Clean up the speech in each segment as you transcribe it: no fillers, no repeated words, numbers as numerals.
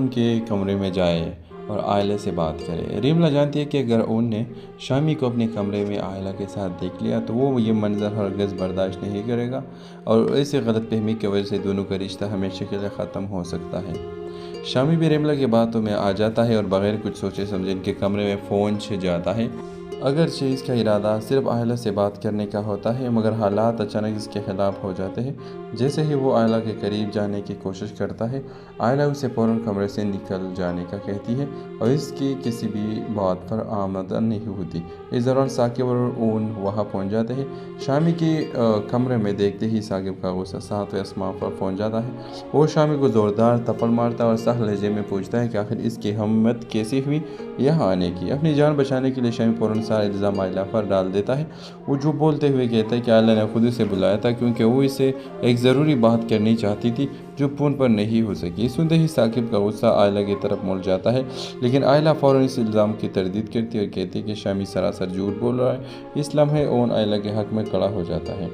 ان کے کمرے میں جائے اور عائلہ سے بات کرے۔ ریملا جانتی ہے کہ اگر اون نے شامی کو اپنے کمرے میں عائلہ کے ساتھ دیکھ لیا تو وہ یہ منظر ہرگز برداشت نہیں کرے گا اور ایسے غلط فہمی کی وجہ سے دونوں کا رشتہ ہمیشہ کے لیے ختم ہو سکتا ہے۔ شامی بھی ریملا کی باتوں میں آ جاتا ہے اور بغیر کچھ سوچے سمجھے ان کے کمرے میں فون سے جاتا ہے۔ اگرچہ اس کا ارادہ صرف عائلہ سے بات کرنے کا ہوتا ہے مگر حالات اچانک اس کے خلاف ہو جاتے ہیں۔ جیسے ہی وہ عائلہ کے قریب جانے کی کوشش کرتا ہے، عائلہ اسے فوراً کمرے سے نکل جانے کا کہتی ہے اور اس کی کسی بھی بات پر آمدن نہیں ہوتی۔ اس دوران ثاقب اور اون وہاں پہنچ جاتے ہیں۔ شامی کے کمرے میں دیکھتے ہی ثاقب کا غصہ 7ویں آسمان پر پہنچ جاتا ہے۔ وہ شامی کو زوردار تھپڑ مارتا ہے اور سخت لہجے میں پوچھتا ہے کہ آخر اس کی ہمت کیسے ہوئی یہاں آنے کی۔ اپنی جان بچانے کے لیے شامی فوراً سارا الزام عائلہ پر ڈال دیتا ہے۔ وہ جھوٹ بولتے ہوئے کہتا ہے کہ عائلہ نے خود اسے بلایا تھا کیونکہ وہ اسے ایک ضروری بات کرنی چاہتی تھی جو فون پر نہیں ہو سکی۔ سنتے ہی ثاقب کا غصہ عائلہ کی طرف مڑ جاتا ہے، لیکن عائلہ فوراً اس الزام کی تردید کرتی ہے اور کہتی ہے کہ شامی سراسر جھوٹ بول رہا ہے۔ اس لمحے اون عائلہ کے حق میں کھڑا ہو جاتا ہے۔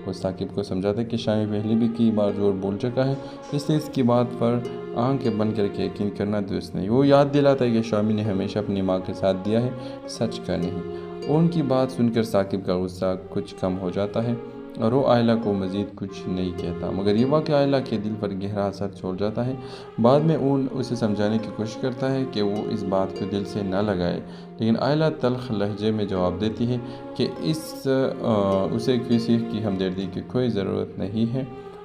وہ ثاقب کو سمجھاتا ہے کہ شامی پہلے بھی کئی بار جھوٹ بول چکا ہے، اس لیے اس کی بات پر آنکھیں بند کر کے یقین کرنا درست نہیں۔ وہ یاد دلاتا ہے کہ شامی نے ہمیشہ اپنی ماں کے ساتھ دیا ہے، سچ کا نہیں۔ ان کی بات سن کر ثاقب کا غصہ کچھ کم ہو جاتا ہے اور وہ عائلہ کو مزید کچھ نہیں کہتا، مگر یہ واقعہ عائلہ کے دل پر گہرا اثر چھوڑ جاتا ہے۔ بعد میں اون اسے سمجھانے کی کوشش کرتا ہے کہ وہ اس بات کو دل سے نہ لگائے، لیکن عائلہ تلخ لہجے میں جواب دیتی ہے کہ اسے کسی کی ہمدردی کی کوئی ضرورت نہیں ہے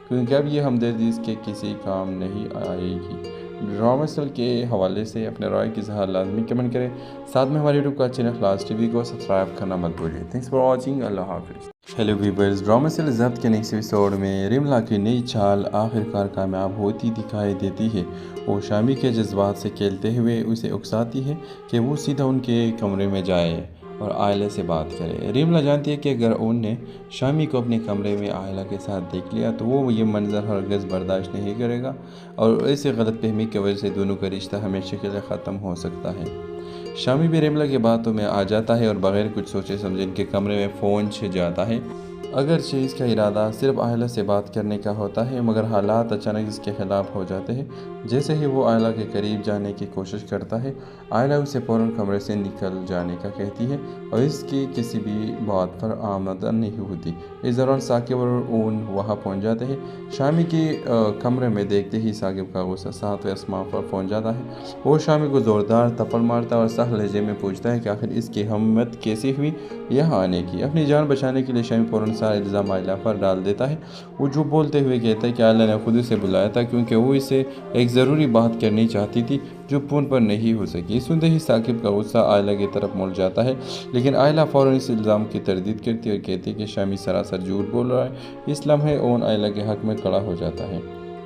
کیونکہ اب یہ ہمدردی اس کے کسی کام نہیں آئے گی۔ ڈرامہ سیل کے حوالے سے اپنے رائے کی اظہار لازمی کمنٹ کریں۔ ساتھ میں ہمارے یوٹیوب کا چینل خلاص ٹی وی کو سبسکرائب کرنا مت بھولیے۔ Thanks for watching. اللہ حافظ۔ ہیلو ویورز، ڈرامہ سیل ضبط کے نیکسٹ ایپیسوڈ میں ریملا کی نئی چال آخرکار کامیاب ہوتی دکھائی دیتی ہے۔ وہ شامی کے جذبات سے کھیلتے ہوئے اسے اکساتی ہے کہ وہ سیدھا ان کے کمرے میں جائے اور عائلہ سے بات کرے۔ ریملا جانتی ہے کہ اگر اون نے شامی کو اپنے کمرے میں عائلہ کے ساتھ دیکھ لیا تو وہ یہ منظر ہرگز برداشت نہیں کرے گا اور ایسے غلط فہمی کی وجہ سے دونوں کا رشتہ ہمیشہ کے لیے ختم ہو سکتا ہے۔ شامی بھی ریملا کی باتوں میں آ جاتا ہے اور بغیر کچھ سوچے سمجھے ان کے کمرے میں فون سے جاتا ہے۔ اگرچہ اس کا ارادہ صرف عائلہ سے بات کرنے کا ہوتا ہے مگر حالات اچانک اس کے خلاف ہو جاتے ہیں۔ جیسے ہی وہ عائلہ کے قریب جانے کی کوشش کرتا ہے، عائلہ اسے فوراً کمرے سے نکل جانے کا کہتی ہے اور اس کی کسی بھی بات پر آمدن نہیں ہوتی۔ اس دوران ثاقب اور اون وہاں پہنچ جاتے ہیں۔ شامی کے کمرے میں دیکھتے ہی ثاقب کا غصہ 7ویں آسمان پر پہنچ جاتا ہے۔ وہ شامی کو زوردار تھپڑ مارتا ہے اور سخت لہجے میں پوچھتا ہے کہ آخر اس کی ہمت کیسے ہوئی یہاں آنے کی۔ اپنی جان بچانے کے لیے شامی فوراً سارا الزام عائلہ پر ڈال دیتا ہے۔ وہ جھوٹ بولتے ہوئے کہتا ہے کہ عائلہ نے خود اسے بلایا تھا کیونکہ وہ اسے ایک ضروری بات کرنی چاہتی تھی جو فون پر نہیں ہو سکی۔ سنتے ہی ثاقب کا غصہ عائلہ کی طرف مڑ جاتا ہے، لیکن عائلہ فوراً اس الزام کی تردید کرتی ہے اور کہتی ہے کہ شامی سراسر جھوٹ بول رہا ہے۔ اس لمحے اون عائلہ کے حق میں کھڑا ہو جاتا ہے۔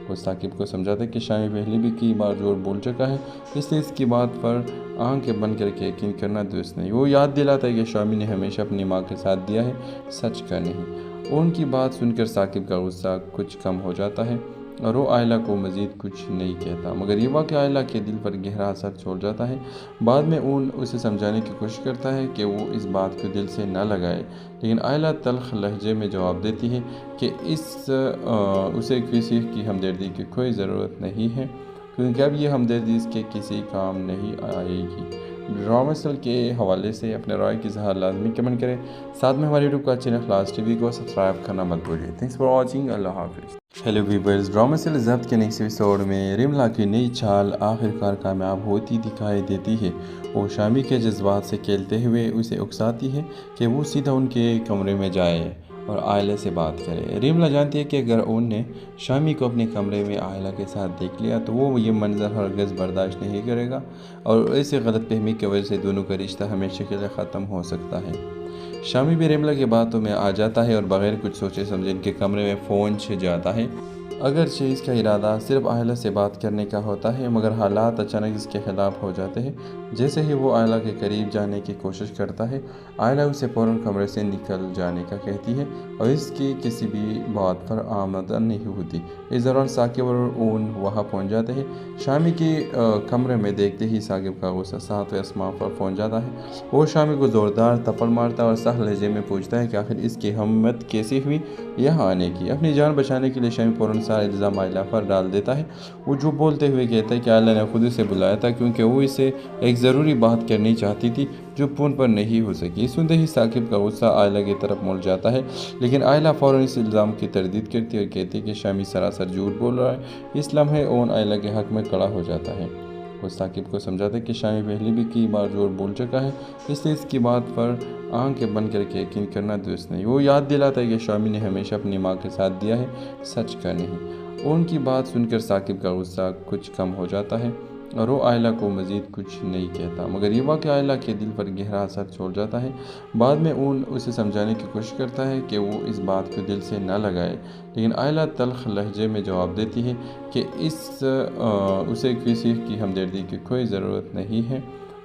وہ ثاقب کو سمجھاتا ہے کہ شامی پہلے بھی کئی بار جھوٹ بول چکا ہے، اس لیے اس کی بات پر آنکھیں بند کر کے یقین کرنا درست نہیں۔ وہ یاد دلاتا ہے کہ شامی نے ہمیشہ اپنی ماں کے ساتھ دیا ہے، سچ کا نہیں۔ ان کی بات سن کر ثاقب کا غصہ کچھ کم ہو جاتا ہے اور وہ عائلہ کو مزید کچھ نہیں کہتا، مگر یہ واقعہ عائلہ کے دل پر گہرا اثر چھوڑ جاتا ہے۔ بعد میں اون اسے سمجھانے کی کوشش کرتا ہے کہ وہ اس بات کو دل سے نہ لگائے، لیکن عائلہ تلخ لہجے میں جواب دیتی ہے کہ اسے کسی کی ہمدردی کی کوئی ضرورت نہیں ہے کیونکہ اب یہ ہمدردی اس کے کسی کام نہیں آئے گی۔ ڈرامہ سیل کے حوالے سے اپنے رائے کی اظہار لازمی کمنٹ کریں۔ ساتھ میں ہمارے یوٹیوب کا چینل خلاص ٹی وی کو سبسکرائب کرنا مت بھولیے۔ Thanks for watching. اللہ حافظ۔ ہیلو ویورز، ڈرامہ سیل ضبط کے نیکسٹ ایپیسوڈ میں ریملا کی نئی چال آخرکار کامیاب ہوتی دکھائی دیتی ہے۔ وہ شامی کے جذبات سے کھیلتے ہوئے اسے اکساتی ہے کہ وہ سیدھا ان کے کمرے میں جائے اور عائلہ سے بات کرے۔ ریملا جانتی ہے کہ اگر اون نے شامی کو اپنے کمرے میں عائلہ کے ساتھ دیکھ لیا تو وہ یہ منظر ہرگز برداشت نہیں کرے گا اور ایسے غلط فہمی کی وجہ سے دونوں کا رشتہ ہمیشہ کے لیے ختم ہو سکتا ہے۔ شامی بھی ریملا کی باتوں میں آ جاتا ہے اور بغیر کچھ سوچے سمجھے ان کے کمرے میں فون سے جاتا ہے۔ اگرچہ اس کا ارادہ صرف عائلہ سے بات کرنے کا ہوتا ہے مگر حالات اچانک اس کے خلاف ہو جاتے ہیں۔ جیسے ہی وہ عائلہ کے قریب جانے کی کوشش کرتا ہے، عائلہ اسے فوراً کمرے سے نکل جانے کا کہتی ہے اور اس کی کسی بھی بات پر آمدن نہیں ہوتی۔ اس دوران ثاقب اور اون وہاں پہنچ جاتے ہیں۔ شامی کے کمرے میں دیکھتے ہی ثاقب کا غصہ 7ویں آسمان پر پہنچ جاتا ہے۔ وہ شامی کو زوردار تھپڑ مارتا ہے اور سخت لہجے میں پوچھتا ہے کہ آخر اس کی ہمت کیسے ہوئی یہاں آنے کی۔ اپنی جان بچانے کے لیے شامی فوراً سارا الزام آئلہ پر ڈال دیتا ہے۔ وہ جو بولتے ہوئے کہتا ہے کہ آئلہ نے خود اسے بلایا تھا کیونکہ وہ اسے ایک ضروری بات کرنی چاہتی تھی جو فون پر نہیں ہو سکی۔ سنتے ہی ثاقب کا غصہ آئلہ کی طرف مڑ جاتا ہے، لیکن آئلہ فوراً اس الزام کی تردید کرتی اور کہتی ہے کہ شامی سراسر جھوٹ بول رہا ہے۔ اس لمحے اون آئلہ کے حق میں کھڑا ہو جاتا ہے۔ وہ ثاقب کو سمجھاتا ہے کہ شامی پہلے بھی کئی بار جھوٹ بول چکا ہے، اس لیے اس کی بات پر آنکھیں بند کر کے یقین کرنا درست نہیں۔ وہ یاد دلاتا ہے کہ شامی نے ہمیشہ اپنی ماں کے ساتھ دیا ہے، سچ کا نہیں۔ ان کی بات سن کر ثاقب کا غصہ کچھ کم ہو جاتا ہے اور وہ آئلہ کو مزید کچھ نہیں کہتا، مگر یہ واقعہ آئلہ کے دل پر گہرا اثر چھوڑ جاتا ہے۔ بعد میں اون اسے سمجھانے کی کوشش کرتا ہے کہ وہ اس بات کو دل سے نہ لگائے، لیکن آئلہ تلخ لہجے میں جواب دیتی ہے کہ اسے کسی کی ہمدردی کی کوئی ضرورت نہیں ہے،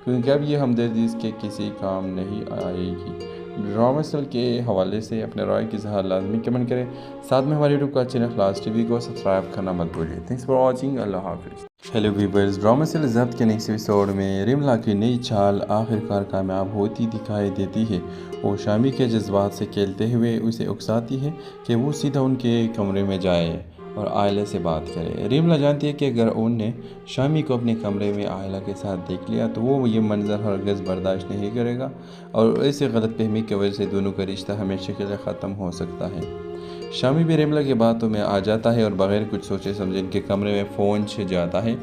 کیونکہ اب یہ ہمدردی اس کے کسی کام نہیں آئے گی۔ ڈرامہ سل کے حوالے سے اپنے رائے کی اظہار لازمی کمنٹ کریں، ساتھ میں ہمارے یوٹیوب کا چینل خلاص ٹی وی کو سبسکرائب کرنا مت بھولیے۔ تھینکس فار واچنگ، اللہ حافظ۔ ہیلو ویورز، ڈرامہ سل ضبط کے نیکسٹ ایپیسوڈ میں رملا کی نئی چال آخرکار کامیاب ہوتی دکھائی دیتی ہے۔ وہ شامی کے جذبات سے کھیلتے ہوئے اسے اکساتی ہے کہ وہ سیدھا ان کے کمرے میں جائے اور آئلہ سے بات کرے۔ رملا جانتی ہے کہ اگر اون نے شامی کو اپنے کمرے میں آئلہ کے ساتھ دیکھ لیا تو وہ یہ منظر ہرگز برداشت نہیں کرے گا اور ایسے غلط فہمی کی وجہ سے دونوں کا رشتہ ہمیشہ کے لیے ختم ہو سکتا ہے۔ شامی بھی رملا کی باتوں میں آ جاتا ہے اور بغیر کچھ سوچے سمجھے ان کے کمرے میں فون چھن جاتا ہے۔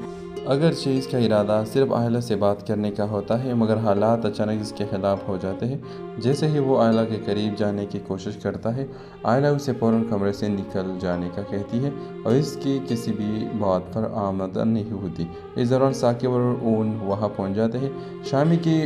اگرچہ اس کا ارادہ صرف آئلہ سے بات کرنے کا ہوتا ہے، مگر حالات اچانک اس کے خلاف ہو جاتے ہیں۔ جیسے ہی وہ آئلہ کے قریب جانے کی کوشش کرتا ہے، آئلہ اسے فوراً کمرے سے نکل جانے کا کہتی ہے اور اس کی کسی بھی بات پر آمدن نہیں ہوتی۔ اس دوران ثاقب اور اون وہاں پہنچ جاتے ہیں۔ شامی کے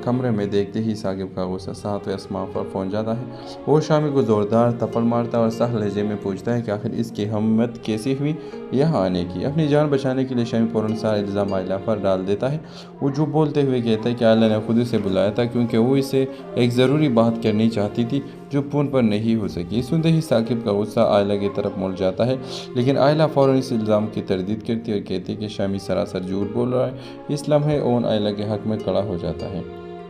کمرے میں دیکھتے ہی ثاقب کا غصہ 7ویں آسمان پر پہنچ جاتا ہے۔ وہ شامی کو زوردار تھپڑ مارتا ہے اور سخت لہجے میں پوچھتا ہے کہ آخر اس کی ہمت کیسے ہوئی یہاں آنے کی۔ اپنی جان بچانے کے لیے شامی فوراً سارا الزام آئلہ پر ڈال دیتا ہے۔ وہ جو بولتے ہوئے کہتا ہے کہ آئلہ نے خود اسے بلایا تھا کیونکہ وہ اسے ایک ضروری بات کرنی چاہتی تھی جو فون پر نہیں ہو سکی۔ سنتے ہی ثاقب کا غصہ آئلہ کی طرف مڑ جاتا ہے، لیکن آئلہ فوراً اس الزام کی تردید کرتی اور کہتی ہے کہ شامی سراسر جھوٹ بول رہا ہے۔ اس لمحے اون آئلہ کے حق میں کھڑا ہو جاتا ہے۔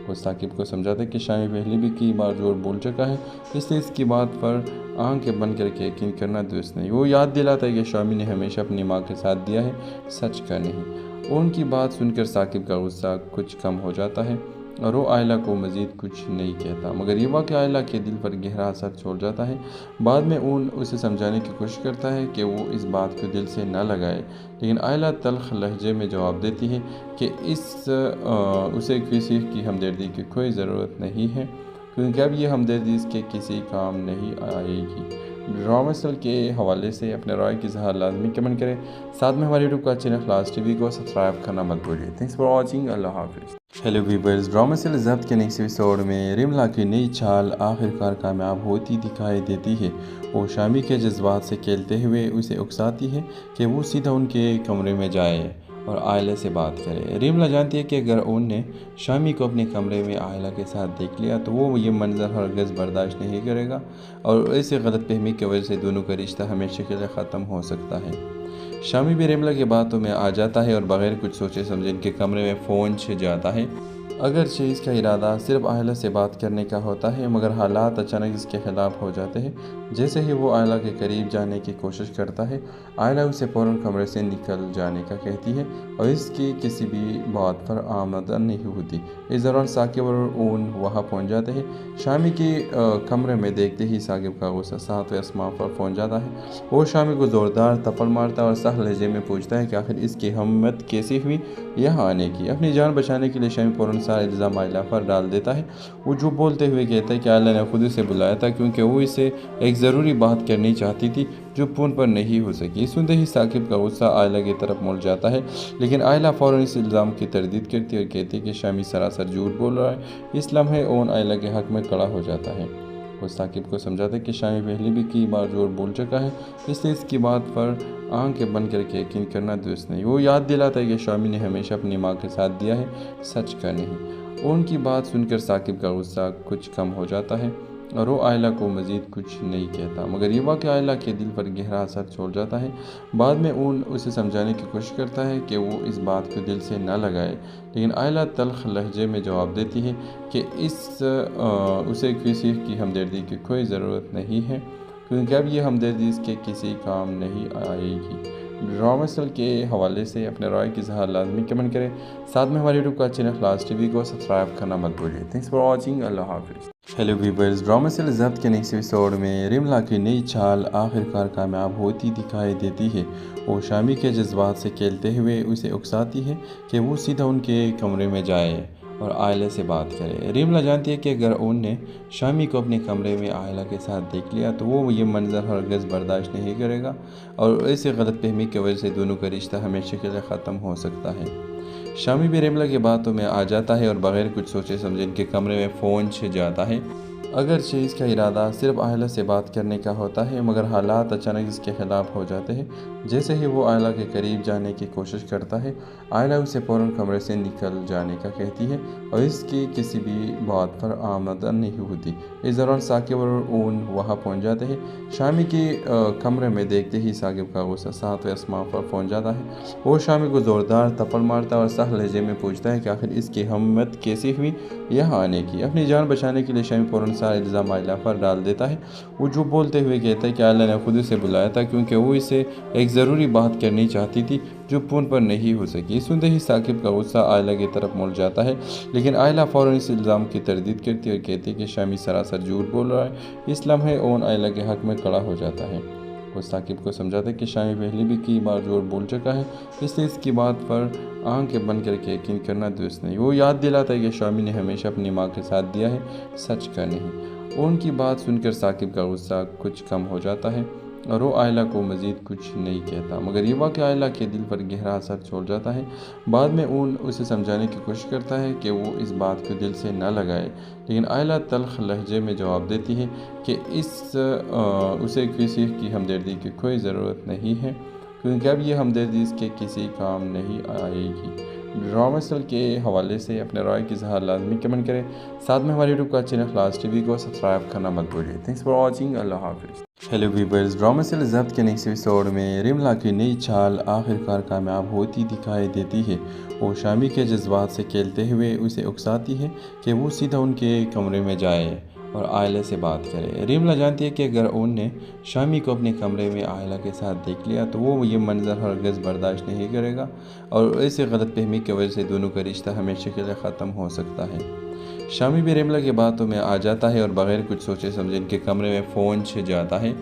وہ ثاقب کو سمجھاتا ہے کہ شامی پہلے بھی کئی بار جھوٹ بول چکا ہے، اس لیے اس کی بات پر آنکھیں بند کر کے یقین کرنا درست نہیں۔ وہ یاد دلاتا ہے کہ شامی نے ہمیشہ اپنی ماں کے ساتھ دیا ہے، سچ کا نہیں۔ ان کی بات سن کر ثاقب کا غصہ کچھ کم ہو جاتا ہے اور وہ آئلہ کو مزید کچھ نہیں کہتا، مگر یہ واقعہ آئلہ کے دل پر گہرا اثر چھوڑ جاتا ہے۔ بعد میں اون اسے سمجھانے کی کوشش کرتا ہے کہ وہ اس بات کو دل سے نہ لگائے، لیکن آئلہ تلخ لہجے میں جواب دیتی ہے کہ اسے کسی کی ہمدردی کی کوئی ضرورت نہیں ہے، کیونکہ اب یہ ہمدردی اس کے کسی کام نہیں آئے گی۔ ڈرامہ سل کے حوالے سے اپنے رائے کی اظہار لازمی کمنٹ کریں، ساتھ میں ہمارے یوٹیوب کا چینل خلاص ٹی وی کو سبسکرائب کرنا مت بھولیے۔ تھینکس فار واچنگ، اللہ حافظ۔ ہیلو ویورز، ڈرامہ سل ضبط کے نیکسٹ ایپیسوڈ میں رملا کی نئی چال آخرکار کامیاب ہوتی دکھائی دیتی ہے۔ وہ شامی کے جذبات سے کھیلتے ہوئے اسے اکساتی ہے کہ وہ سیدھا ان کے کمرے میں جائے اور آئلہ سے بات کرے۔ رملا جانتی ہے کہ اگر اون نے شامی کو اپنے کمرے میں آئلہ کے ساتھ دیکھ لیا تو وہ یہ منظر ہرگز برداشت نہیں کرے گا اور ایسے غلط فہمی کی وجہ سے دونوں کا رشتہ ہمیشہ کے لیے ختم ہو سکتا ہے۔ شامی بھی رملا کی باتوں میں آ جاتا ہے اور بغیر کچھ سوچے سمجھے ان کے کمرے میں فون چھن جاتا ہے۔ اگرچہ اس کا ارادہ صرف آئلہ سے بات کرنے کا ہوتا ہے، مگر حالات اچانک اس کے خلاف ہو جاتے ہیں۔ جیسے ہی وہ آئلہ کے قریب جانے کی کوشش کرتا ہے، آئلہ اسے فوراً کمرے سے نکل جانے کا کہتی ہے اور اس کی کسی بھی بات پر آمدن نہیں ہوتی۔ اس دوران ثاقب اور اون وہاں پہنچ جاتے ہیں۔ شامی کے کمرے میں دیکھتے ہی ثاقب کا غصہ 7ویں آسمان پر پہنچ جاتا ہے۔ وہ شامی کو زوردار تھپڑ مارتا ہے اور سخت لہجے میں پوچھتا ہے کہ آخر اس کی ہمت کیسے ہوئی یہاں آنے کی۔ اپنی جان بچانے کے لیے شامی فوراً سارا الزام آئلہ پر ڈال دیتا ہے۔ وہ جو بولتے ہوئے کہتا ہے کہ آئلہ نے خود اسے بلایا تھا کیونکہ وہ اسے ایک ضروری بات کرنی چاہتی تھی جو فون پر نہیں ہو سکی۔ سنتے ہی ثاقب کا غصہ آئلہ کی طرف مڑ جاتا ہے، لیکن آئلہ فوراً اس الزام کی تردید کرتی اور کہتی ہے کہ شامی سراسر جھوٹ بول رہا ہے۔ اس لمحے اون آئلہ کے حق میں کھڑا ہو جاتا ہے۔ وہ ثاقب کو سمجھاتا ہے کہ شامی پہلے بھی کئی بار جھوٹ بول چکا ہے، اس لیے اس کی بات پر آنکھیں بند کر کے یقین کرنا درست نہیں۔ وہ یاد دلاتا ہے کہ شامی نے ہمیشہ اپنی ماں کے ساتھ دیا ہے، سچ کا نہیں۔ ان کی بات سن کر ثاقب کا غصہ کچھ کم ہو جاتا ہے اور وہ آئلہ کو مزید کچھ نہیں کہتا، مگر یہ واقعہ آئلہ کے دل پر گہرا اثر چھوڑ جاتا ہے۔ بعد میں اون اسے سمجھانے کی کوشش کرتا ہے کہ وہ اس بات کو دل سے نہ لگائے، لیکن آئلہ تلخ لہجے میں جواب دیتی ہے کہ اسے کسی کی ہمدردی کی کوئی ضرورت نہیں ہے، کیونکہ اب یہ ہمدردی اس کے کسی کام نہیں آئے گی۔ ڈرامہ سل کے حوالے سے اپنے رائے کی اظہار لازمی کمنٹ کریں۔ ساتھ میں ہمارے یوٹیوب کا چینل خلاص ٹی وی کو سبسکرائب کرنا مت بھولیے۔ تھینکس فار واچنگ، اللہ حافظ۔ ہیلو ویورز، ڈرامہ سل ضبط کے نیکسٹ ایپیسوڈ میں رملا کی نئی چال آخرکار کامیاب ہوتی دکھائی دیتی ہے۔ وہ شامی کے جذبات سے کھیلتے ہوئے اسے اکساتی ہے کہ وہ سیدھا ان کے کمرے میں جائے اور آئلہ سے بات کرے۔ ریملا جانتی ہے کہ اگر ان نے شامی کو اپنے کمرے میں آئلہ کے ساتھ دیکھ لیا تو وہ یہ منظر ہرگز برداشت نہیں کرے گا اور ایسے غلط فہمی کی وجہ سے دونوں کا رشتہ ہمیشہ کے لیے ختم ہو سکتا ہے۔ شامی بھی ریملا کی باتوں میں آ جاتا ہے اور بغیر کچھ سوچے سمجھے ان کے کمرے میں فون چھن جاتا ہے۔ اگرچہ اس کا ارادہ صرف آئلہ سے بات کرنے کا ہوتا ہے، مگر حالات اچانک اس کے خلاف ہو جاتے ہیں۔ جیسے ہی وہ آئلہ کے قریب جانے کی کوشش کرتا ہے، آئلہ اسے فوراً کمرے سے نکل جانے کا کہتی ہے اور اس کی کسی بھی بات پر آمدن نہیں ہوتی۔ اس دوران ثاقب اور اون وہاں پہنچ جاتے ہیں۔ شامی کی کمرے میں دیکھتے ہی ثاقب کا غصہ ساتویں آسمان پر پہنچ جاتا ہے۔ وہ شامی کو زوردار تھپڑ مارتا ہے اور سخت لہجے میں پوچھتا ہے کہ آخر اس کی ہمت کیسے ہوئی یہاں آنے کی۔ اپنی جان بچانے کے لیے شامی فوراً سارا الزام آئلہ پر ڈال دیتا ہے۔ وہ جھوٹ بولتے ہوئے کہتا ہے کہ آئلہ نے خود اسے بلایا تھا کیونکہ وہ اسے ایک ضروری بات کرنی چاہتی تھی جو فون پر نہیں ہو سکی۔ سنتے ہی ثاقب کا غصہ آئلہ کی طرف مڑ جاتا ہے، لیکن آئلہ فوراً اس الزام کی تردید کرتی ہے اور کہتی ہے کہ شامی سراسر جھوٹ بول رہا ہے۔ اس لمحے اون آئلہ کے حق میں کھڑا ہو جاتا ہے۔ وہ ثاقب کو سمجھاتا ہے کہ شامی پہلے بھی کئی بار جھوٹ بول چکا ہے، اس لیے اس کی بات پر آنکھیں بند کر کے یقین کرنا درست نہیں۔ وہ یاد دلاتا ہے کہ شامی نے ہمیشہ اپنی ماں کے ساتھ دیا ہے، سچ کا نہیں۔ ان کی بات سن کر ثاقب کا غصہ کچھ کم ہو جاتا ہے اور وہ آئلہ کو مزید کچھ نہیں کہتا، مگر یہ واقعہ آئلہ کے دل پر گہرا اثر چھوڑ جاتا ہے۔ بعد میں اون اسے سمجھانے کی کوشش کرتا ہے کہ وہ اس بات کو دل سے نہ لگائے، لیکن آئلہ تلخ لہجے میں جواب دیتی ہے کہ اسے کسی کی ہمدردی کی کوئی ضرورت نہیں ہے، کیونکہ اب یہ ہمدردی اس کے کسی کام نہیں آئے گی۔ ڈرامہ سل کے حوالے سے اپنے رائے کی اظہار لازمی کمنٹ کریں۔ ساتھ میں ہمارے یوٹیوب کا چینل خلاص ٹی وی کو سبسکرائب کرنا مت بھولیے۔ تھینکس فار واچنگ، اللہ حافظ۔ ہیلو ویورز، ڈرامہ سل ضبط کے نیکسٹ ایپیسوڈ میں رملا کی نئی چال آخرکار کامیاب ہوتی دکھائی دیتی ہے۔ وہ شامی کے جذبات سے کھیلتے ہوئے اسے اکساتی ہے کہ وہ سیدھا ان کے کمرے میں جائے اور آئلہ سے بات کرے۔ ریملا جانتی ہے کہ اگر ان نے شامی کو اپنے کمرے میں آئلہ کے ساتھ دیکھ لیا تو وہ یہ منظر ہرگز برداشت نہیں کرے گا اور ایسے غلط فہمی کی وجہ سے دونوں کا رشتہ ہمیشہ کے لیے ختم ہو سکتا ہے۔ شامی بھی ریملا کی باتوں میں آ جاتا ہے اور بغیر کچھ سوچے سمجھے ان کے کمرے میں فون چھن جاتا ہے۔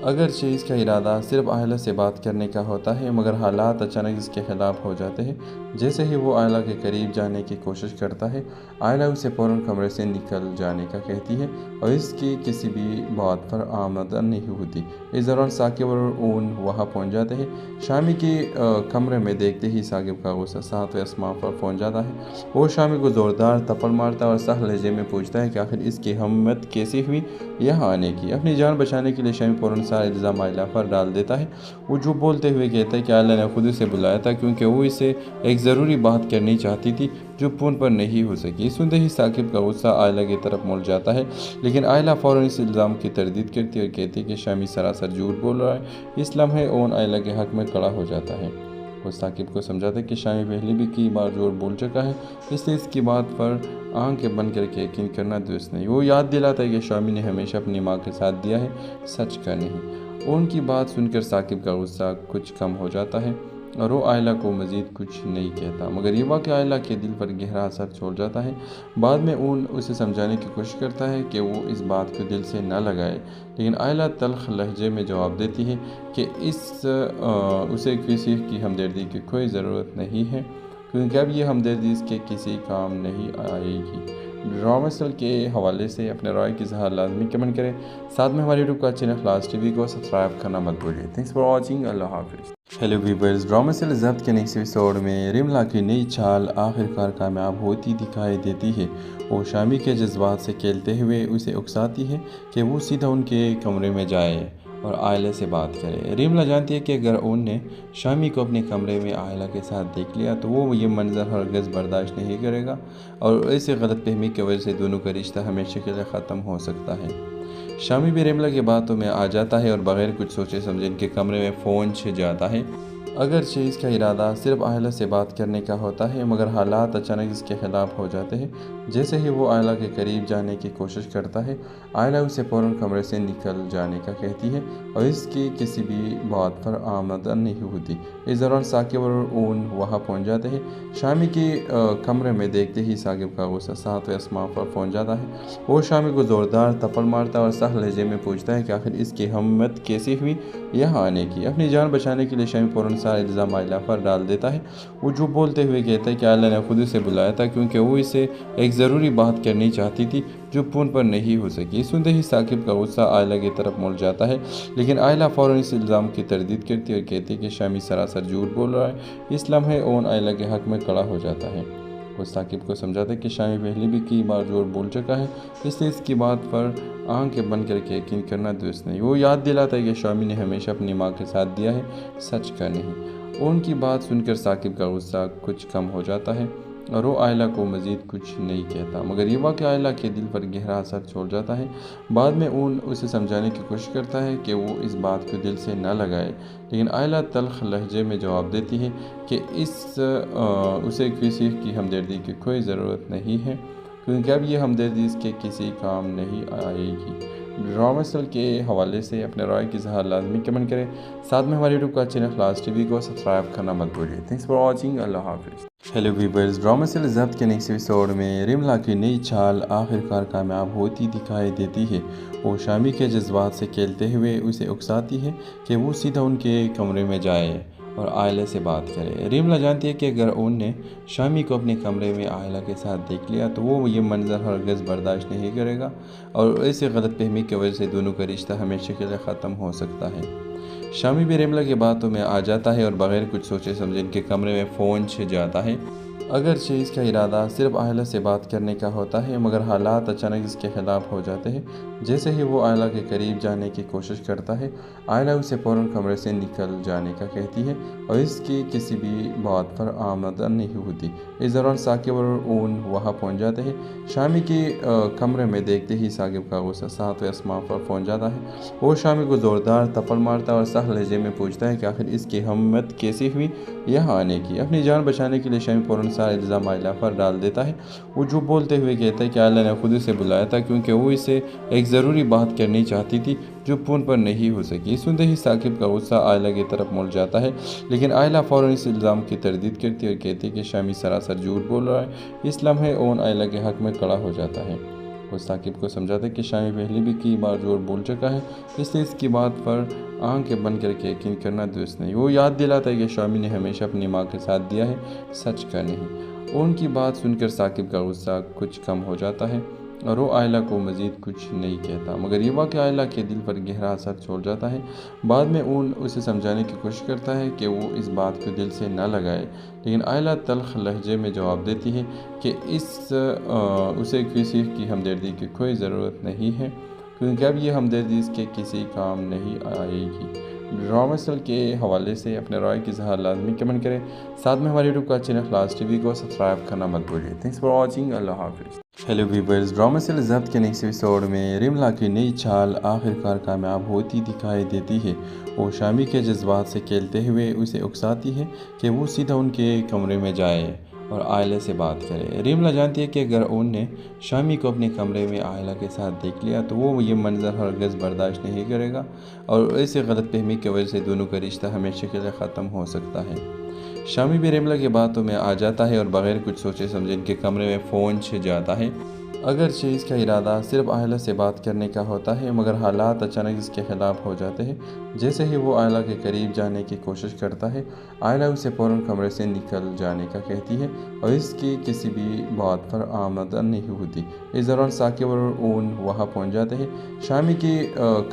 اگرچہ اس کا ارادہ صرف آئلہ سے بات کرنے کا ہوتا ہے، مگر حالات اچانک اس کے خلاف ہو جاتے ہیں۔ جیسے ہی وہ آئلہ کے قریب جانے کی کوشش کرتا ہے، آئلہ اسے فوراً کمرے سے نکل جانے کا کہتی ہے اور اس کی کسی بھی بات پر آمدن نہیں ہوتی۔ اس دوران ثاقب اور اون وہاں پہنچ جاتے ہیں۔ شامی کی کمرے میں دیکھتے ہی ثاقب کا غصہ ساتویں آسمان پر پہنچ جاتا ہے۔ وہ شامی کو زوردار تھپڑ مارتا ہے اور سخت لہجے میں پوچھتا ہے کہ آخر اس کی ہمت کیسے ہوئی یہاں آنے کی۔ اپنی جان بچانے کے لیے شامی فوراً سارا الزام آئلہ پر ڈال دیتا ہے۔ وہ جھوٹ بولتے ہوئے کہتا ہے کہ آئلہ نے خود اسے بلایا تھا کیونکہ وہ اسے ایک ضروری بات کرنی چاہتی تھی جو فون پر نہیں ہو سکی۔ سنتے ہی ثاقب کا غصہ آئلہ کی طرف مڑ جاتا ہے، لیکن آئلہ فوراً اس الزام کی تردید کرتی ہے اور کہتی ہے کہ شامی سراسر جھوٹ بول رہا ہے۔ اس لمحے اون آئلہ کے حق میں کھڑا ہو جاتا ہے۔ وہ ثاقب کو سمجھاتا ہے کہ شامی پہلے بھی کئی بار جھوٹ بول چکا ہے، اس لیے اس کی بات پر آنکھیں بند کر کے یقین کرنا درست نہیں۔ وہ یاد دلاتا ہے کہ شامی نے ہمیشہ اپنی ماں کے ساتھ دیا ہے، سچ کا نہیں۔ ان کی بات سن کر ثاقب کا غصہ کچھ کم ہو جاتا ہے اور وہ آئلہ کو مزید کچھ نہیں کہتا، مگر یہ واقعہ آئلہ کے دل پر گہرا اثر چھوڑ جاتا ہے۔ بعد میں اون اسے سمجھانے کی کوشش کرتا ہے کہ وہ اس بات کو دل سے نہ لگائے، لیکن آئلہ تلخ لہجے میں جواب دیتی ہے کہ اسے کسی کی ہمدردی کی کوئی ضرورت نہیں ہے، کیونکہ اب یہ ہمدردی اس کے کسی کام نہیں آئے گی۔ ڈرامہ سل کے حوالے سے اپنے رائے کی اظہار لازمی کمنٹ کریں۔ ساتھ میں ہمارے یوٹیوب کا چینل خلاص ٹی وی کو سبسکرائب کرنا مت بھولیے۔ تھینکس فار واچنگ، اللہ حافظ۔ ہیلو ویورز، ڈرامہ سل ضبط کے نیکسٹ ایپیسوڈ میں رملا کی نئی چال آخرکار کامیاب ہوتی دکھائی دیتی ہے۔ وہ شامی کے جذبات سے کھیلتے ہوئے اسے اکساتی ہے کہ وہ سیدھا ان کے کمرے میں جائے اور آئلہ سے بات کرے۔ ریملا جانتی ہے کہ اگر ان نے شامی کو اپنے کمرے میں آئلہ کے ساتھ دیکھ لیا تو وہ یہ منظر ہرگز برداشت نہیں کرے گا اور ایسے غلط فہمی کی وجہ سے دونوں کا رشتہ ہمیشہ کے لیے ختم ہو سکتا ہے۔ شامی بھی ریملا کی باتوں میں آ جاتا ہے اور بغیر کچھ سوچے سمجھے ان کے کمرے میں فون چھن جاتا ہے۔ اگرچہ اس کا ارادہ صرف آئلہ سے بات کرنے کا ہوتا ہے، مگر حالات اچانک اس کے خلاف ہو جاتے ہیں۔ جیسے ہی وہ آئلہ کے قریب جانے کی کوشش کرتا ہے، آئلہ اسے فوراً کمرے سے نکل جانے کا کہتی ہے اور اس کی کسی بھی بات پر آمادہ نہیں ہوتی۔ اس دوران ثاقب اور اون وہاں پہنچ جاتے ہیں۔ شامی کے کمرے میں دیکھتے ہی ثاقب کا غصہ ساتویں آسمان پر پہنچ جاتا ہے۔ وہ شامی کو زوردار تھپڑ مارتا ہے اور سخت لہجے میں پوچھتا ہے کہ آخر اس کی ہمت کیسی ہوئی یہاں آنے کی۔ اپنی جان بچانے کے لیے شامی فوراً سارا الزام آئلہ پر ڈال دیتا ہے۔ وہ جھوٹ بولتے ہوئے کہتا ہے کہ آئلہ نے خود اسے بلایا تھا کیونکہ وہ اسے ایک ضروری بات کرنی چاہتی تھی جو فون پر نہیں ہو سکی۔ سنتے ہی ثاقب کا غصہ آئلہ کی طرف مڑ جاتا ہے، لیکن آئلہ فوراً اس الزام کی تردید کرتی ہے اور کہتی ہے کہ شامی سراسر جھوٹ بول رہا ہے۔ اس لمحے اون آئلہ کے حق میں کھڑا ہو جاتا ہے۔ وہ ثاقب کو سمجھاتا ہے کہ شامی پہلے بھی کئی بار جھوٹ بول چکا ہے، اس لیے اس کی بات پر آنکھیں بند کر کے یقین کرنا درست نہیں۔ وہ یاد دلاتا ہے کہ شامی نے ہمیشہ اپنی ماں کے ساتھ دیا ہے، سچ کا نہیں۔ ان کی بات سن کر ثاقب کا غصہ کچھ کم ہو جاتا ہے اور وہ آئلہ کو مزید کچھ نہیں کہتا، مگر یہ واقعہ آئلہ کے دل پر گہرا اثر چھوڑ جاتا ہے۔ بعد میں اون اسے سمجھانے کی کوشش کرتا ہے کہ وہ اس بات کو دل سے نہ لگائے، لیکن آئلہ تلخ لہجے میں جواب دیتی ہے کہ اسے کسی کی ہمدردی کی کوئی ضرورت نہیں ہے، کیونکہ اب یہ ہمدردی اس کے کسی کام نہیں آئے گی۔ ڈرامہ سیل کے حوالے سے اپنے رائے کی اظہار لازمی کمنٹ کریں۔ ساتھ میں ہمارے یوٹیوب کا چینل خلاص ٹی وی کو سبسکرائب کرنا مت بھولیے۔ Thanks for watching. اللہ حافظ۔ ہیلو ویورز، ڈرامہ سیل ضبط کے نیکسٹ ایپیسوڈ میں رملا کی نئی چال آخرکار کامیاب ہوتی دکھائی دیتی ہے۔ وہ شامی کے جذبات سے کھیلتے ہوئے اسے اکساتی ہے کہ وہ سیدھا ان کے کمرے میں جائے اور آئلہ سے بات کرے۔ رملا جانتی ہے کہ اگر اون نے شامی کو اپنے کمرے میں آئلہ کے ساتھ دیکھ لیا تو وہ یہ منظر ہرگز برداشت نہیں کرے گا اور ایسی غلط فہمی کی وجہ سے دونوں کا رشتہ ہمیشہ کے لیے ختم ہو سکتا ہے۔ شامی بھی رملا کی باتوں میں آ جاتا ہے اور بغیر کچھ سوچے سمجھے ان کے کمرے میں فون جاتا ہے۔ اگرچہ اس کا ارادہ صرف آئلہ سے بات کرنے کا ہوتا ہے، مگر حالات اچانک اس کے خلاف ہو جاتے ہیں۔ جیسے ہی وہ آئلہ کے قریب جانے کی کوشش کرتا ہے، آئلہ اسے فوراً کمرے سے نکل جانے کا کہتی ہے اور اس کی کسی بھی بات پر آمادہ نہیں ہوتی۔ اس دوران ثاقب اور اون وہاں پہنچ جاتے ہیں۔ شامی کے کمرے میں دیکھتے ہی ثاقب کا غصہ ساتویں آسمان پر پہنچ جاتا ہے۔ وہ شامی کو زوردار تھپڑ مارتا ہے اور سخت لہجے میں پوچھتا ہے کہ آخر اس کی ہمت کیسی ہوئی یہاں آنے کی۔ اپنی جان بچانے کے لیے شامی فوراً سارا الزام آئلہ پر ڈال دیتا ہے۔ وہ جھوٹ بولتے ہوئے کہتا ہے کہ آئلہ نے خود اسے بلایا تھا کیونکہ وہ اسے ایک ضروری بات کرنی چاہتی تھی جو فون پر نہیں ہو سکی۔ سنتے ہی ثاقب کا غصہ آئلہ کی طرف مڑ جاتا ہے، لیکن آئلہ فوراً اس الزام کی تردید کرتی ہے اور کہتی ہے کہ شامی سراسر جھوٹ بول رہا ہے۔ اس لمحے اون آئلہ کے حق میں کھڑا ہو جاتا ہے۔ وہ ثاقب کو سمجھاتا ہے کہ شامی پہلے بھی کئی بار جھوٹ بول چکا ہے، اس لیے اس کی بات پر آنکھیں بند کر کے یقین کرنا درست نہیں۔ وہ یاد دلاتا ہے کہ شامی نے ہمیشہ اپنی ماں کے ساتھ دیا ہے، سچ کا نہیں۔ ان کی بات سن کر ثاقب کا غصہ کچھ کم ہو جاتا ہے اور وہ آئلہ کو مزید کچھ نہیں کہتا، مگر یہ واقعہ آئلہ کے دل پر گہرا اثر چھوڑ جاتا ہے۔ بعد میں اون اسے سمجھانے کی کوشش کرتا ہے کہ وہ اس بات کو دل سے نہ لگائے، لیکن آئلہ تلخ لہجے میں جواب دیتی ہے کہ اسے کسی کی ہمدردی کی کوئی ضرورت نہیں ہے، کیونکہ اب یہ ہمدردی اس کے کسی کام نہیں آئے گی۔ ڈرامہ سیل کے حوالے سے اپنے رائے کی اظہار لازمی کمنٹ کریں۔ ساتھ میں ہمارے یوٹیوب کا چینل خلاص ٹی وی کو سبسکرائب کرنا مت بھولیے۔ Thanks for watching. اللہ حافظ۔ ہیلو ویورز، ڈرامہ سیل ضبط کے نیکسٹ ایپیسوڈ میں رملا کی نئی چال آخرکار کامیاب ہوتی دکھائی دیتی ہے۔ وہ شامی کے جذبات سے کھیلتے ہوئے اسے اکساتی ہے کہ وہ سیدھا ان کے کمرے میں جائے اور آئلہ سے بات کرے۔ رملا جانتی ہے کہ اگر اون نے شامی کو اپنے کمرے میں آئلہ کے ساتھ دیکھ لیا تو وہ یہ منظر ہرگز برداشت نہیں کرے گا اور ایسی غلط فہمی کی وجہ سے دونوں کا رشتہ ہمیشہ کے لیے ختم ہو سکتا ہے۔ شامی بھی رملا کی باتوں میں آ جاتا ہے اور بغیر کچھ سوچے سمجھے ان کے کمرے میں فون جاتا ہے۔ اگرچہ اس کا ارادہ صرف آئلہ سے بات کرنے کا ہوتا ہے، مگر حالات اچانک اس کے خلاف ہو جاتے ہیں۔ جیسے ہی وہ آئلہ کے قریب جانے کی کوشش کرتا ہے، آئلہ اسے فوراً کمرے سے نکل جانے کا کہتی ہے اور اس کی کسی بھی بات پر آمادہ نہیں ہوتی۔ اس دوران ثاقب اور اون وہاں پہنچ جاتے ہیں۔ شامی کے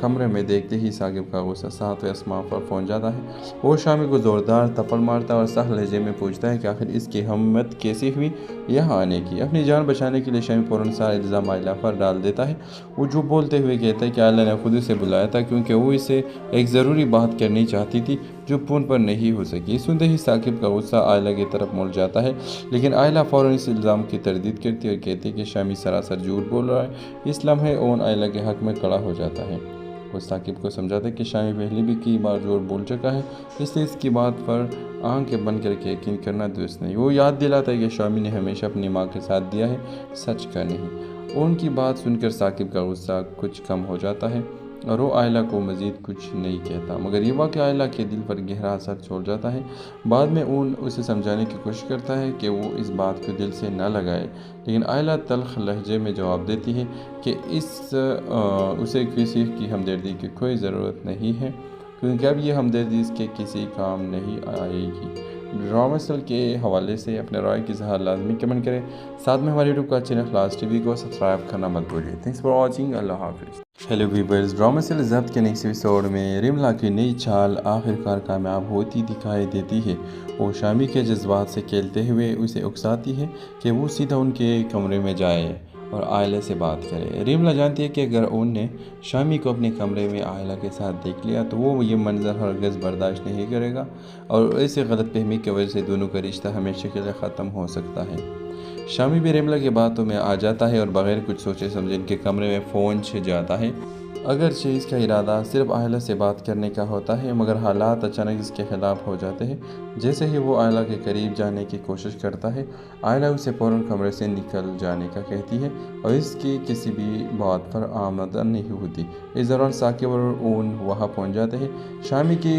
کمرے میں دیکھتے ہی ثاقب کا غصہ ساتویں آسمان پر پہنچ جاتا ہے۔ وہ شامی کو زوردار تھپڑ مارتا ہے اور سخت لہجے میں پوچھتا ہے کہ آخر اس کی ہمت کیسی ہوئی یہاں آنے کی۔ اپنی جان بچانے کے لیے شامی فوراً سارا الزام آئلہ پر ڈال دیتا ہے۔ وہ جھوٹ بولتے ہوئے کہتا ہے کہ آئلہ نے خود اسے بلایا تھا کیونکہ وہ اسے ایک ضروری بات کرنی چاہتی تھی جو فون پر نہیں ہو سکی۔ سنتے ہی ثاقب کا غصہ آئلہ کی طرف مڑ جاتا ہے، لیکن آئلہ فوراً اس الزام کی تردید کرتی ہے اور کہتی ہے کہ شامی سراسر جھوٹ بول رہا ہے۔ اس لمحے اون آئلہ کے حق میں کھڑا ہو جاتا ہے۔ وہ ثاقب کو سمجھاتا ہے کہ شامی پہلے بھی کئی بار جھوٹ بول چکا ہے، اس لیے اس کی بات پر آنکھیں بند کر کے یقین کرنا درست نہیں۔ وہ یاد دلاتا ہے کہ شامی نے ہمیشہ اپنی ماں کے ساتھ دیا ہے، سچ کا نہیں۔ ان کی بات سن کر ثاقب کا غصہ کچھ کم ہو جاتا ہے اور وہ آئلہ کو مزید کچھ نہیں کہتا، مگر یہ واقعہ آئلہ کے دل پر گہرا اثر چھوڑ جاتا ہے۔ بعد میں اون اسے سمجھانے کی کوشش کرتا ہے کہ وہ اس بات کو دل سے نہ لگائے، لیکن آئلہ تلخ لہجے میں جواب دیتی ہے کہ اسے کسی کی ہمدردی کی کوئی ضرورت نہیں ہے، کیونکہ اب یہ ہمدردی اس کے کسی کام نہیں آئے گی۔ ڈرامہ سل کے حوالے سے اپنے رائے کی اظہار لازمی کمنٹ کریں، ساتھ میں ہمارے یوٹیوب کا چینل خلاص ٹی وی کو سبسکرائب کرنا مت بھولیے۔ تھینکس فار واچنگ، اللہ حافظ۔ ہیلو ویورز، ڈرامہ سل ضبط کے نیکسٹ ایپیسوڈ میں رملا کی نئی چال آخرکار کامیاب ہوتی دکھائی دیتی ہے۔ وہ شامی کے جذبات سے کھیلتے ہوئے اسے اکساتی ہے کہ وہ سیدھا ان کے کمرے میں جائے اور آئلہ سے بات کرے۔ رملا جانتی ہے کہ اگر اون نے شامی کو اپنے کمرے میں آئلہ کے ساتھ دیکھ لیا تو وہ یہ منظر ہرگز برداشت نہیں کرے گا اور ایسے غلط فہمی کی وجہ سے دونوں کا رشتہ ہمیشہ کے لیے ختم ہو سکتا ہے۔ شامی بھی رملا کی باتوں میں آ جاتا ہے اور بغیر کچھ سوچے سمجھے ان کے کمرے میں فون چھن جاتا ہے۔ اگرچہ اس کا ارادہ صرف آئلہ سے بات کرنے کا ہوتا ہے، مگر حالات اچانک اس کے خلاف ہو جاتے ہیں۔ جیسے ہی وہ آئلہ کے قریب جانے کی کوشش کرتا ہے، آئلہ اسے فوراً کمرے سے نکل جانے کا کہتی ہے اور اس کی کسی بھی بات پر آمادہ نہیں ہوتی۔ اس دوران ثاقب اور اون وہاں پہنچ جاتے ہیں۔ شامی کی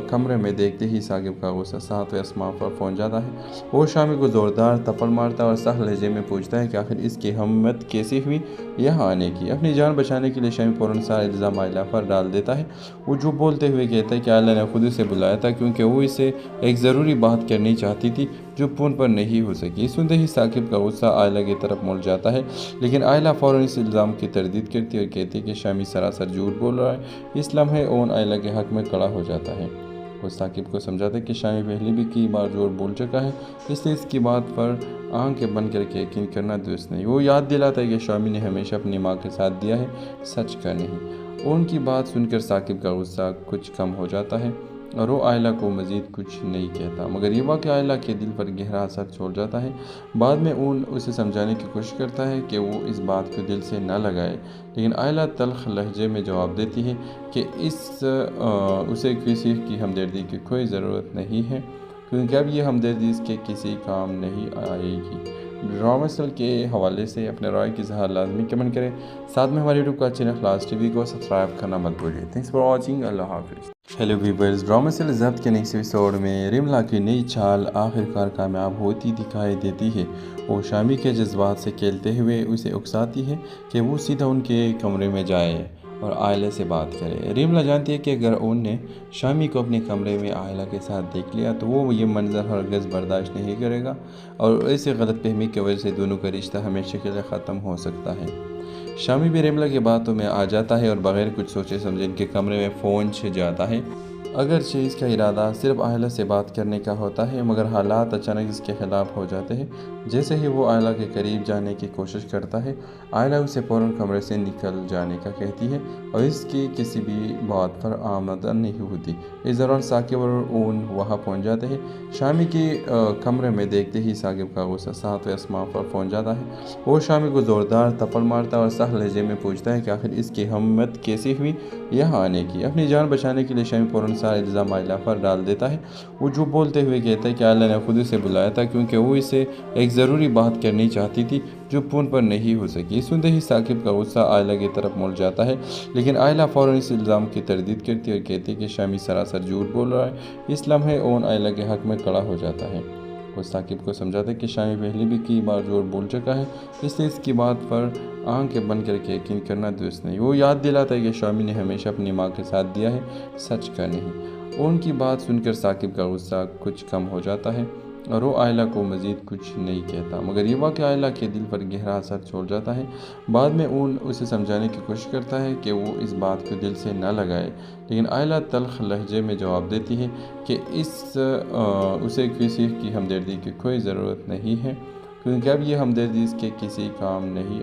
کمرے میں دیکھتے ہی ثاقب کا غصہ ساتویں آسمان پر پہنچ جاتا ہے۔ وہ شامی کو زوردار تھپڑ مارتا اور سخت لہجے میں پوچھتا ہے کہ آخر اس کی ہمت کیسی ہوئی یہاں آنے کی۔ اپنی جان بچانے کے لیے شامی فوراً سارا الزام آئلہ پر ڈال دیتا ہے۔ وہ جھوٹ بولتے ہوئے کہتا ہے کہ آئلہ نے خود اسے بلایا تھا کیونکہ وہ اسے ایک ضروری بات کرنی چاہتی تھی جو فون پر نہیں ہو سکی۔ سنتے ہی ثاقب کا غصہ آئلہ کی طرف مڑ جاتا ہے، لیکن آئلہ فوراً اس الزام کی تردید کرتی اور کہتی ہے کہ شامی سراسر جھوٹ بول رہا ہے۔ اس لمحے اون آئلہ کے حق میں کھڑا ہو جاتا ہے۔ وہ ثاقب کو سمجھاتا ہے کہ شامی پہلے بھی کئی بار جھوٹ بول چکا ہے، اس لیے اس کی بات پر آنکھیں بند کر کے یقین کرنا درست نہیں۔ وہ یاد دلاتا ہے کہ شامی نے ہمیشہ اپنی ماں کے ساتھ دیا ہے، سچ کا نہیں۔ ان کی بات سن کر ثاقب کا غصہ کچھ کم ہو جاتا ہے اور وہ آئلہ کو مزید کچھ نہیں کہتا، مگر یہ واقعہ آئلہ کے دل پر گہرا اثر چھوڑ جاتا ہے۔ بعد میں اون اسے سمجھانے کی کوشش کرتا ہے کہ وہ اس بات کو دل سے نہ لگائے، لیکن آئلہ تلخ لہجے میں جواب دیتی ہے کہ اسے کسی کی ہمدردی کی کوئی ضرورت نہیں ہے، کیونکہ اب یہ ہمدردی اس کے کسی کام نہیں آئے گی۔ ڈرامہ سل کے حوالے سے اپنے رائے کی اظہار لازمی کمنٹ کریں، ساتھ میں ہمارے یوٹیوب کا چینل خلاص ٹی وی کو سبسکرائب کرنا مت بھولیے۔ تھینکس فار واچنگ، اللہ حافظ۔ ہیلو ویورز، ڈرامہ سل ضبط کے نیکسٹ ایپیسوڈ میں رملا کی نئی چال آخرکار کامیاب ہوتی دکھائی دیتی ہے۔ وہ شامی کے جذبات سے کھیلتے ہوئے اسے اکساتی ہے کہ وہ سیدھا ان کے کمرے میں جائے اور آئلہ سے بات کرے۔ رملا جانتی ہے کہ اگر اون نے شامی کو اپنے کمرے میں آئلہ کے ساتھ دیکھ لیا تو وہ یہ منظر ہرگز برداشت نہیں کرے گا اور ایسے غلط فہمی کی وجہ سے دونوں کا رشتہ ہمیشہ کے لیے ختم ہو سکتا ہے۔ شامی بھی رملا کی باتوں میں آ جاتا ہے اور بغیر کچھ سوچے سمجھے ان کے کمرے میں فون چھن جاتا ہے۔ اگرچہ اس کا ارادہ صرف آئلہ سے بات کرنے کا ہوتا ہے، مگر حالات اچانک اس کے خلاف ہو جاتے ہیں۔ جیسے ہی وہ آئلہ کے قریب جانے کی کوشش کرتا ہے، آئلہ اسے فوراً کمرے سے نکل جانے کا کہتی ہے اور اس کی کسی بھی بات پر آمادہ نہیں ہوتی۔ اس دوران ثاقب اور اون وہاں پہنچ جاتے ہیں۔ شامی کی کمرے میں دیکھتے ہی ثاقب کا غصہ ساتویں آسمان پر پہنچ جاتا ہے۔ وہ شامی کو زوردار تھپڑ مارتا اور سخت لہجے میں پوچھتا ہے کہ آخر اس کی ہمت کیسی ہوئی یہاں آنے کی۔ اپنی جان بچانے کے لیے شامی فوراً سارا الزام آئلہ پر ڈال دیتا ہے۔ وہ جھوٹ بولتے ہوئے کہتا ہے کہ آئلہ نے خود اسے بلایا تھا کیونکہ وہ اسے ایک ضروری بات کرنی چاہتی تھی جو فون پر نہیں ہو سکی۔ سنتے ہی ثاقب کا غصہ آئلہ کی طرف مڑ جاتا ہے، لیکن آئلہ فوراً اس الزام کی تردید کرتی اور کہتی ہے کہ شامی سراسر جھوٹ بول رہا ہے۔ اس لمحے اون آئلہ کے حق میں کھڑا ہو جاتا ہے۔ وہ ثاقب کو سمجھاتا ہے کہ شامی پہلے بھی کئی بار جھوٹ بول چکا ہے، اس لیے اس کی بات پر آنکھیں بند کر کے یقین کرنا درست نہیں۔ وہ یاد دلاتا ہے کہ شامی نے ہمیشہ اپنی ماں کے ساتھ دیا ہے، سچ کا نہیں۔ ان کی بات سن کر ثاقب کا غصہ کچھ کم ہو جاتا ہے اور وہ آئلہ کو مزید کچھ نہیں کہتا، مگر یہ واقعہ آئلہ کے دل پر گہرا اثر چھوڑ جاتا ہے۔ بعد میں اون اسے سمجھانے کی کوشش کرتا ہے کہ وہ اس بات کو دل سے نہ لگائے، لیکن آئلہ تلخ لہجے میں جواب دیتی ہے کہ اسے کسی کی ہمدردی کی کوئی ضرورت نہیں ہے، کیونکہ اب یہ ہمدردی اس کے کسی کام نہیں